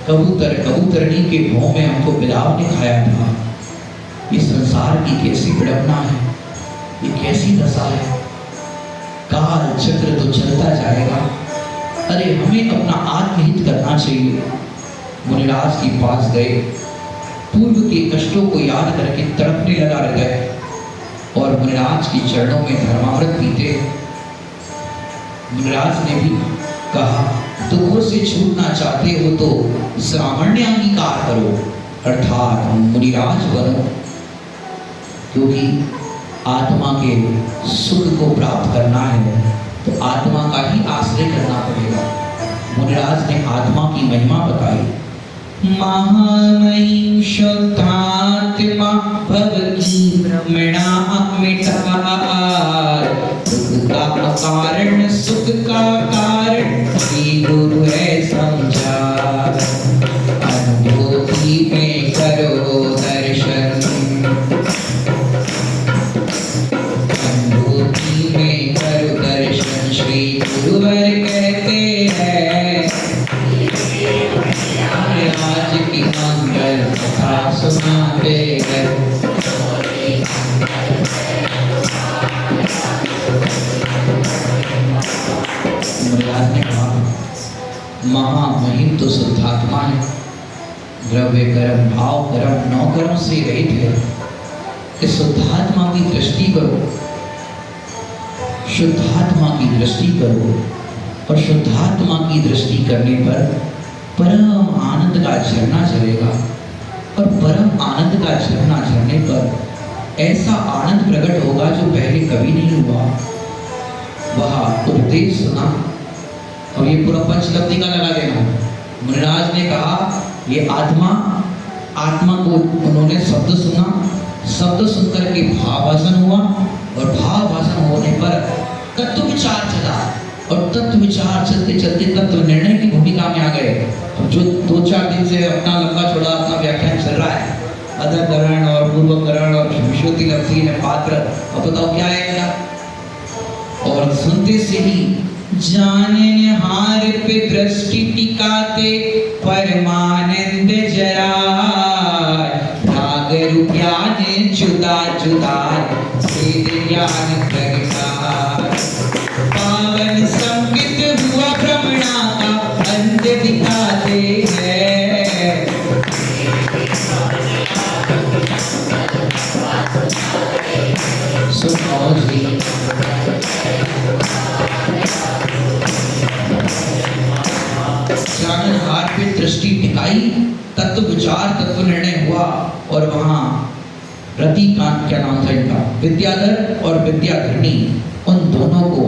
कबूतर कबूतरनी के भाव में हमको बिलाव ने खाया था। ये संसार की कैसी विडंबना है, ये कैसी दशा है। काल चक्र तो चलता जाएगा, अरे हमें अपना आत्महित करना चाहिए। मुनिराज के पास गए, पूर्व के कष्टों को याद करके तड़पने लगा हृदय, और मुनिराज के चरणों में धर्मामृत पीते। मुनिराज ने भी कहा, दुखों से छूटना चाहते हो तो श्रावण्य अंगीकार करो, अर्थात मुनिराज बनो, क्योंकि आत्मा के सुख को प्राप्त करना है तो आत्मा का ही आश्रय करना पड़ेगा। मुनिराज ने आत्मा की महिमा बताई, महामहिम शुद्धात्मा भवकी भ्रमणा मिटार, दुख का कारण सुख का कारण ही गुरु है समझा, अनुभूति में करो दर्शन, अनुभूति में करो दर्शन, श्री गुरुवर कहते हैं, आज की मंगल कथा सुनाते हैं। मुनिराज ने कहा, महामहिम तो शुद्धात्मा है, द्रव्य कर्म भाव कर्म 9 कर्म से रहित है। इस शुद्धात्मा की दृष्टि करो, शुद्धात्मा की दृष्टि करो, और शुद्धात्मा की दृष्टि करने पर परम आनंद का झरना चलेगा, और परम आनंद का झरना झरने पर ऐसा आनंद प्रकट होगा जो पहले कभी नहीं हुआ। वह उपदेश सुना, और ये पूरा पंचलब्धि का लगा देना। मुनिराज ने कहा, ये आत्मा को उन्होंने शब्द सुना, शब्द सुनकर के भावासन हुआ, और भावासन होने पर तत्व विचार चला, और तत्व विचार चलते चलते तत्व निर्णय की भूमिका में आ गए। जो 2-4 दिन से अपना लंबा चौड़ा अपना व्याख्यान चल रहा है, अधकरण और पूर्वकरण और विशुद्धि लब्धि ने पात्र, अब बताओ क्या है क्या। और सुनते से ही जाने हार पे दृष्टि टिकाते परमानंद जरा, भाग ज्ञान जुदा जुदा भेद ज्ञान प्रगटा, पावन संकित हुआ भ्रमणा का अंत दिखाते हैं। सुनो जी, जानहार पे दृष्टि टिकाई, तत्व विचार तत्व निर्णय हुआ, और वहां रतिकांत, क्या नाम था इनका, विद्याधर और विद्याधरणी, उन दोनों को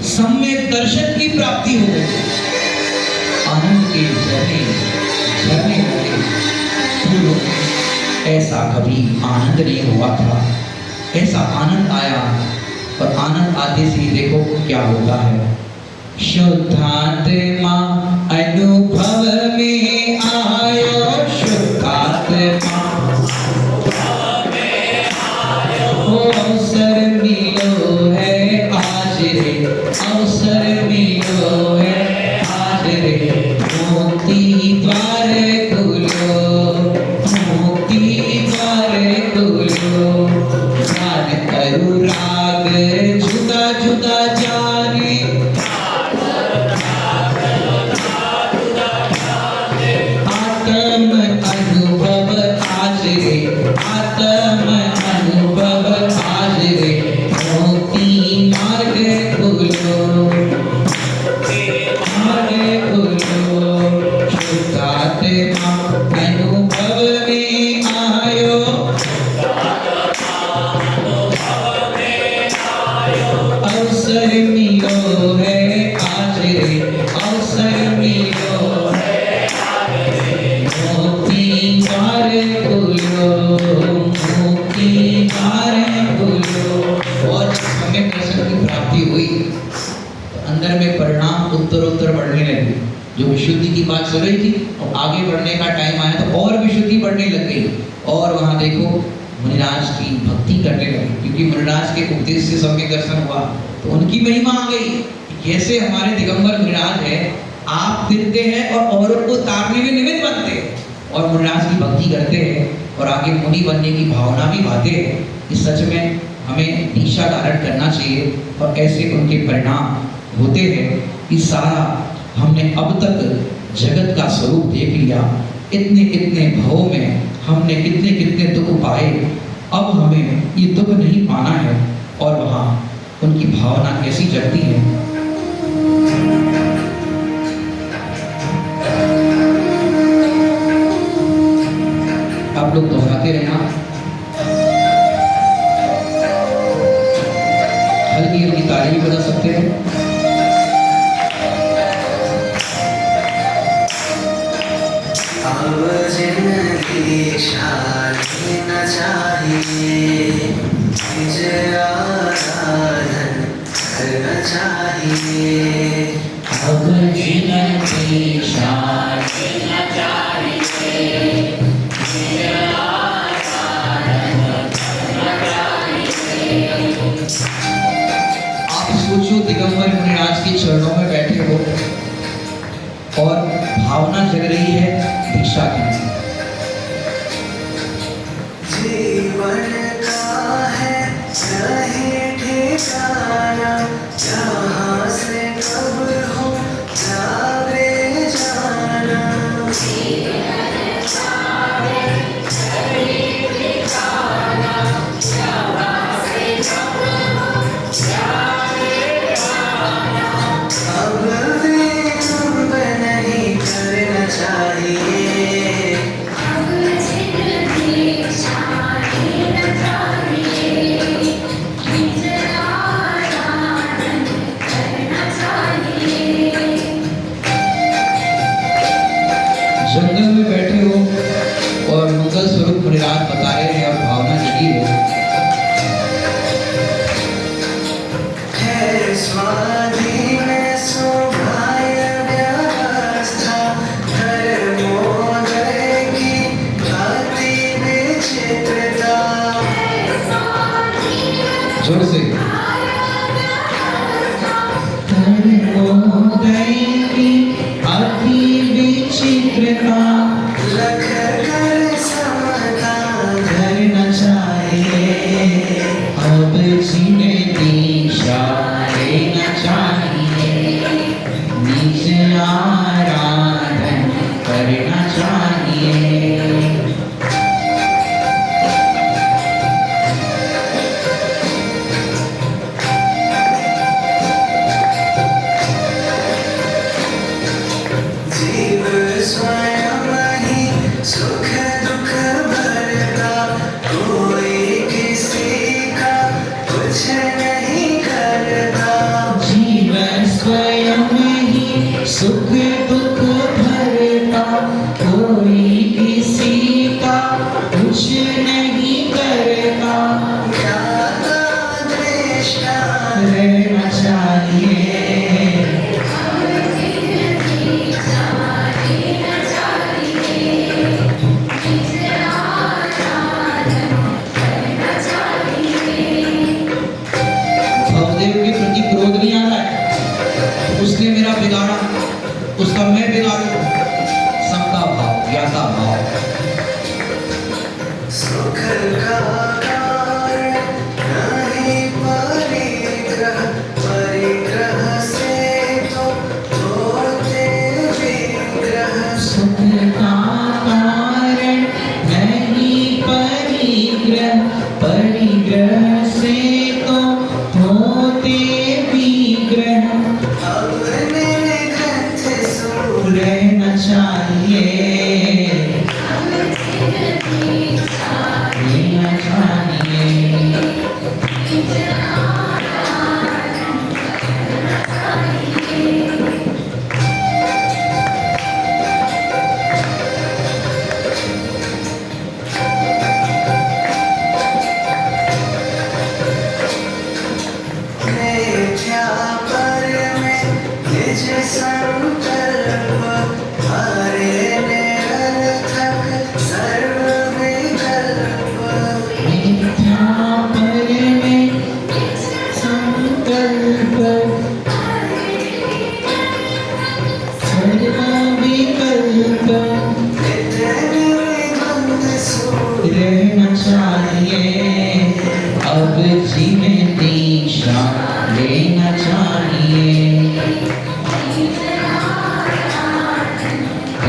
सम्यक दर्शन की प्राप्ति हो गई। आनंद के झरने झरने लगे। ऐसा कभी आनंद नहीं हुआ था, ऐसा आनंद आया, और आनंद आते से देखो क्या होता है। शुद्धात्मा अनुभव में आयो, शुद्धात्मा अवसर मिलो है आज रे, अवसर मिलो है आज रे, मुक्ति द्वार खुलो, मुक्ति द्वार खुलो, ज्ञान अनुराग जुदा जुदा जाने, विशुद्धि की बात चल रही थी और आगे बढ़ने का टाइम आया तो और विशुद्धि बढ़ने लग गई। और वहाँ देखो मुनिराज की भक्ति करने लगे, क्योंकि मुनिराज के उपदेश से सबके दर्शन हुआ तो उनकी महिमा आ गई। कैसे हमारे दिगंबर मुनिराज है, आप फिरते हैं और औरों को तारने में निमित्त बनते हैं और मुनिराज की भक्ति करते हैं और आगे मुनि बनने की भावना भी भाते हैं। इस सच में हमें दीक्षा धारण करना चाहिए और ऐसे उनके परिणाम होते हैं कि सारा हमने अब तक जगत का स्वरूप देख लिया। इतने इतने भवों में हमने कितने कितने दुख पाए, अब हमें ये दुख नहीं पाना है। और वहाँ उनकी भावना कैसी जगती है। आप लोग दोहराते रहना, हल्की हल्की ताली भी बजा सकते हैं। अब जिंदगी शादी न चाहिए, मुझे आराधन करना चाहिए। अब जिंदगी शादी न चाहिए, मुझे आराधन करना चाहिए। आप सोचो दिगंबर मुनिराज के चरणों में बैठे हो और भावना जग रही है दीक्षा की। जीवन का है सही ठिकाना, जहाँ से कब हो जावे जाना। अब विलंब नहीं करना चाहिए। जंगल में बैठे हो और मंगल स्वरूप मुनिराज बता रहे हैं और भावना जगी है स्वाधीन स्वभाव व्यवस्था, धर्मोदय की अति विचित्रता। जोर से। धर्मोदय की अति विचित्रता, लख कर समता करना चाहिए। अब जिन्हें दीक्षा लेना चाहिए, निज आराधन करना चाहिए। जीव स्वयं ही सुख दुख भरता, कोई किसी का कुछ नहीं करता। जीवन स्वयं ही सुख दुख भरता, कोई किसी का कुछ नहीं करता। ज्ञाता दृष्टा रहना चाहिए। भवदेव के प्रति क्रोध नहीं आ रहा है, उसने मेरा बिगाड़ा, उसका मैं बिगाड़ू। समता भाव, ज्ञाता भाव। सुख का कारण नहीं परिग्रह, परिग्रह से तो होते विग्रह। सुख का कारण नहीं परिग्रह, परिग्रह से तो होते विग्रह। अपने ग्रंथ सूर रहना चाहिए, रहना चाहिए।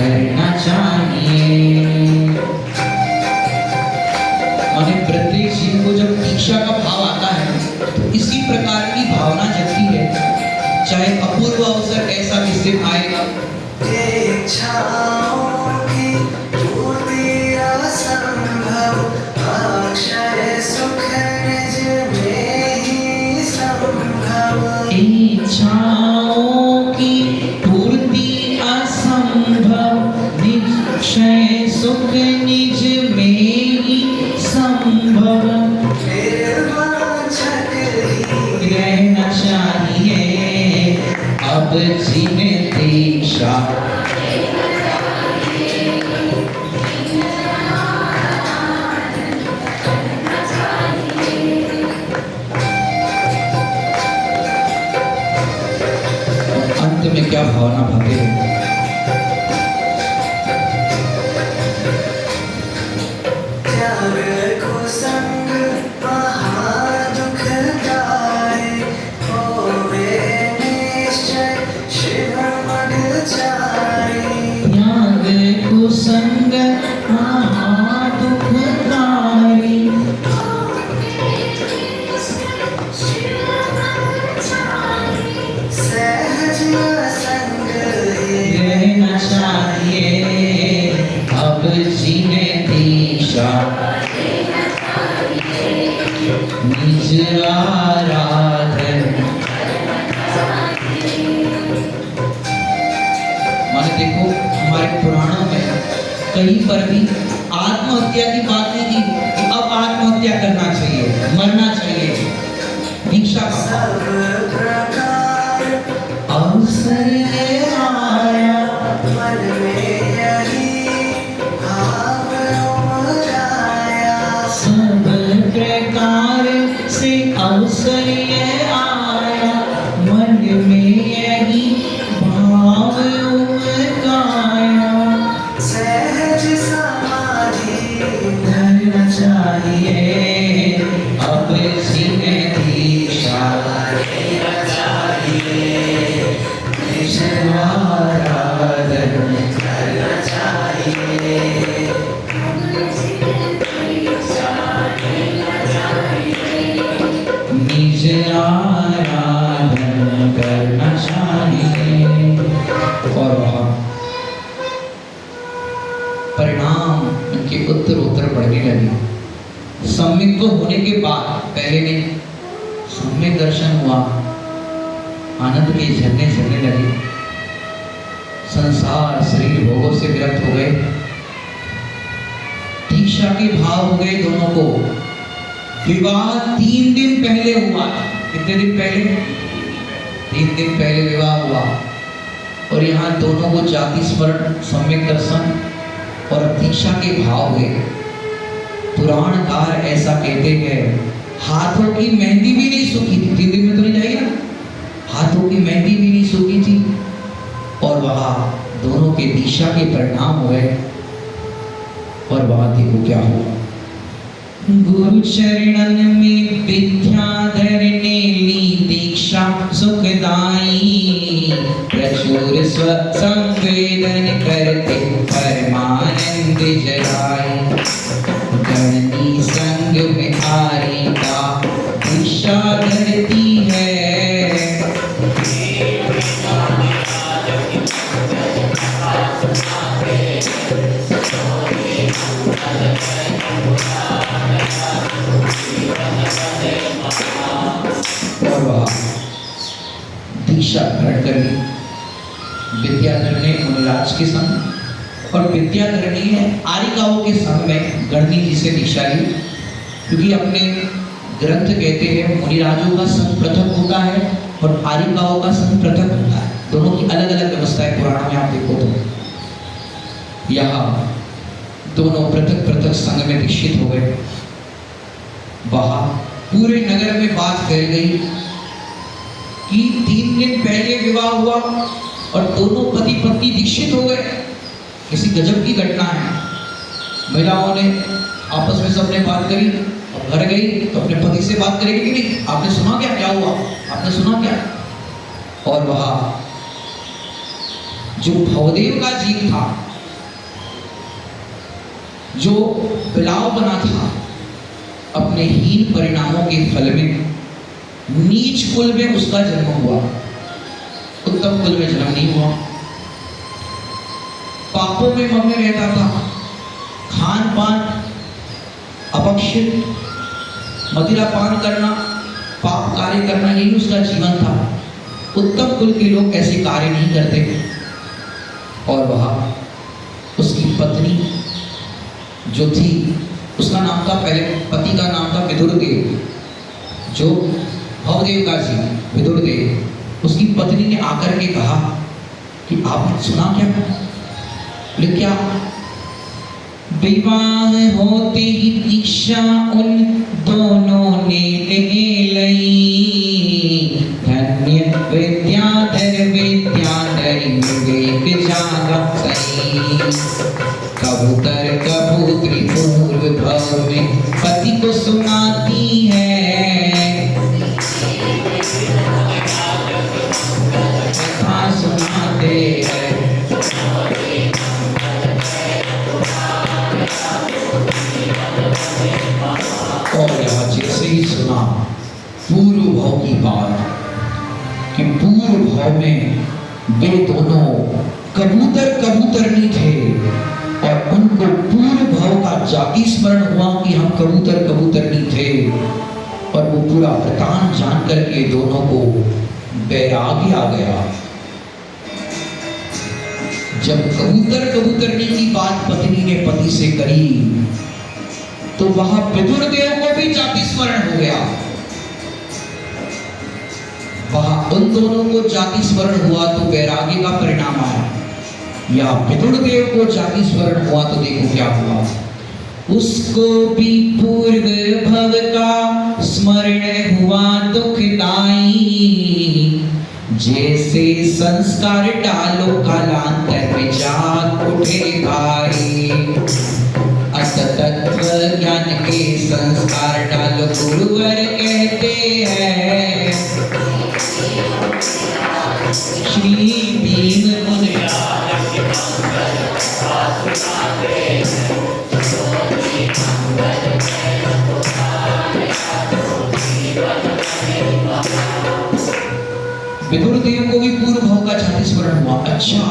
करना चाहिए। माने प्रत्येक जीव को जब दीक्षा का भाव आता है तो इसी प्रकार की भावना जगती है, चाहे अपूर्व अवसर ऐसा किस दिन आएगा। इच्छाओं की पूर्ति असंभव, अक्षय सुख निज में ही संभव। इच्छाओं की पूर्ति असंभव, निश्चय सुख निज में ही संभव। निर्वांछक ही रहना चाहिए अब जिन्हें दीक्षा। अंत में क्या भावना भाते हैं? त्याग को संग महादुखदाई, होवे निश्चय शिव मग जाई। त्याग कुसंग महादुखदाई, सहज असंग ही रहना चाहिए अब जिन्हें दीक्षा। निज आराधन। माने देखो हमारे पुराणों में कहीं पर भी आत्महत्या की बात नहीं की कि अब आत्महत्या करना चाहिए, मरना चाहिए। दीक्षा का सब प्रकार अवसर आया, मन में यही भाव उमराया। सब प्रकार से अवसर आया, मन में यही भाव उमगाया। सहज समाधि धरना चाहिए अब जिन्हें दीक्षा। निज आराधन करना चाहिए। निज आराधन करना चाहिए। और वहाँ परिणाम उनके उत्तर उत्तर बढ़ने लगे। सम्यक को होने के बाद, पहले नहीं, सम्यक दर्शन हुआ, आनंद के झरने झरने लगे, संसार शरीर भोगों से विरक्त हो गए, दीक्षा के भाव हो गए दोनों को। विवाह 3 दिन पहले हुआ। कितने दिन पहले? 3 दिन पहले विवाह हुआ। और यहाँ दोनों को जाति स्मरण, सम्यक दर्शन और दीक्षा के भाव हुए। पुराणकार ऐसा कहते हैं, हाथों की मेहंदी भी नहीं सूखी थी। 3 दिन में तो नहीं जाएगा, हाथों की मेहंदी भी नहीं सूखी थी। और वहाँ दोनों के दीक्षा के परिणाम हुए। और वहाँ देखो क्या हुआ। गुरु चरणन में विद्या धरने ली दीक्षा सुखदाई, प्रचुर संवेदन करते परमानंद जराई। गणनी संग में हारी का दीक्षा धरती है, और वह दीक्षा ग्रहण कर ली। विद्याधर ने मुनिराज के संग और विद्याधर ने आरिकाओं के संग में गणनी जी से दीक्षा ली। क्योंकि अपने ग्रंथ कहते हैं मुनिराजों का संग पृथक होता है और आरिकाओं का संग पृथक होता है। दोनों की अलग अलग व्यवस्था है पुराण में, आप देखो तो। यहाँ दोनों पृथक पृथक संग में दीक्षित हो गए। वहाँ पूरे नगर में बात फैल गई कि 3 दिन पहले विवाह हुआ और दोनों पति पत्नी दीक्षित हो गए। किसी गजब की घटना है। महिलाओं ने आपस में सबने बात करी और घर गई तो अपने पति से बात करेगी कि नहीं, आपने सुना क्या, क्या हुआ, आपने सुना क्या। और वहाँ जो भवदेव का जीव था जो बिलाव बना था, अपने हीन परिणामों के फल में नीच कुल में उसका जन्म हुआ, उत्तम कुल में जन्म नहीं हुआ। पापों में मग्न रहता था, खान पान अपक्षित, मदिरा पान करना, पाप कार्य करना, यही उसका जीवन था। उत्तम कुल के लोग ऐसे कार्य नहीं करते। और वह उसकी पत्नी जो थी, उसका नाम था, पहले पति का नाम था विदुरदेव, जो भवदेव का जी विदुरदेव। उसकी पत्नी ने आकर के कहा कि आपने सुना क्या? बोले क्या? विवाह होते ही दीक्षा उन दोनों ने ले लई, धन्य विद्याधर विद्याधरी विवेक जागा सही। कबूतर कबूतरी पूर्व भव में पति को सुनाती है, कथा सुनाते हैं। और यहाँ जैसे ही सुना पूर्व भाव की बात कि पूर्व भाव में वे दोनों कबूतर कबूतरनी थे, और उनको पूर्व भाव का जाति स्मरण हुआ कि हम कबूतर कबूतरनी थे, और वो पूरा वृतांत जान करके दोनों को वैराग्य आ गया। जब कबूतर कबूतरनी की बात पत्नी ने पति से करी, तो वहां विदुरदेव को भी जाति स्मरण हो गया। वहां उन दोनों को जाति स्मरण हुआ तो वैराग्य का परिणाम आया, या विदुरदेव को जाति स्मरण हुआ तो देखो क्या हुआ। उसको भी पूर्व भव का स्मरण हुआ दुखदाई, जैसे संस्कार डालो कालांतर में जाग उठे भाई। तत्व ज्ञान के संस्कार डालो गुरुवर कहते हैं, श्री भीम मुनि विदुरदेव को भी पूर्व भाव का जाति स्मरण हुआ। अच्छा,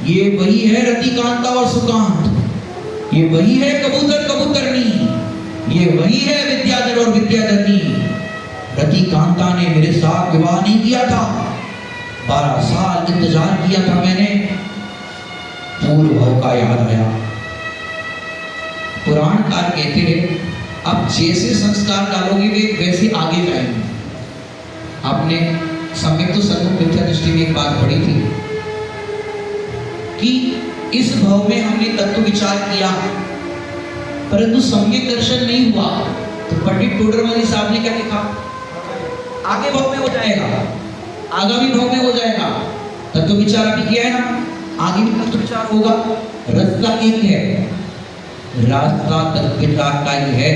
ये वही है रतिकांता और सुकांत, ये वही है कबूतर कबूतरनी, ये वही है विद्याधर और विद्याधरनी। रतिकांता ने मेरे साथ विवाह नहीं किया था, 12 साल इंतजार किया था मैंने। पूर्व भाव का याद आया। पुराणकार कहते हैं, आप जैसे संस्कार डालोगे वे वैसे आगे जाएंगे। आपने सम्यक तो सन्मुख मिथ्या दृष्टि में एक बात पढ़ी थी कि इस भाव में हमने तत्व विचार किया, परंतु सम्यक दर्शन नहीं हुआ, तो पंडित टोडरमल साहब ने क्या लिखा? आगे भाव में हो जाएगा, आगामी भाव में हो जाएगा। तत्व विचार अभी किया है ना, आगे भी तत्व विचार होगा। रास्ता एक है, रास्ता तत्व विचार का ही है,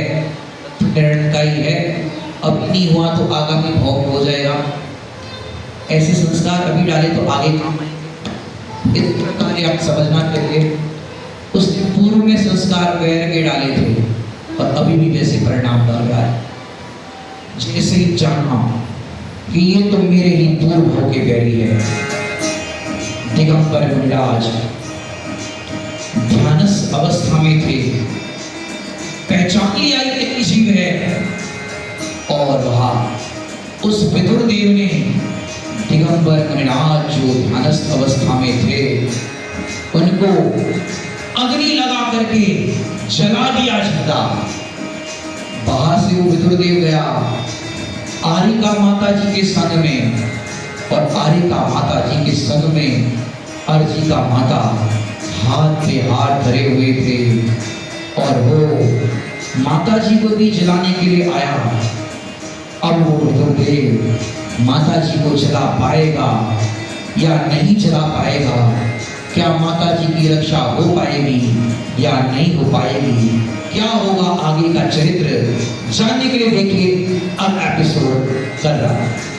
तत्व का ही है। अब नहीं हुआ तो आगामी भाव में हो जाएगा। ऐसे संस्कार अभी डाले तो आगे काम आएंगे। इस प्रकार आप समझना चाहिए, उसने पूर्व में संस्कार वैर के डाले थे और अभी भी वैसे परिणाम डाल रहा है। जैसे ही जानना कि ये तो मेरे ही पूर्व भाव के वैरी है। दिगंबर मुनिराज ध्यानस्थ अवस्था में थे, पहचान लिया कि जीव है, और वहां उस विदुरदेव ने दिगंबर मुनिराज जो ध्यानस्थ अवस्था में थे उनको अग्नि लगा करके जला दिया जाता। बाहर से वो विदुरदेव गया आरिका माता जी के संग में, और आरिका माता जी के संग में अर्जिका माता हाथ पे हाथ धरे हुए थे, और वो माता जी को भी जलाने के लिए आया। अब वो विदुरदेव माता जी को जला पाएगा या नहीं जला पाएगा, क्या माता जी की रक्षा हो पाएगी या नहीं हो पाएगी, क्या होगा आगे का चरित्र जानने के लिए देखिए अब एपिसोड कर रहा है।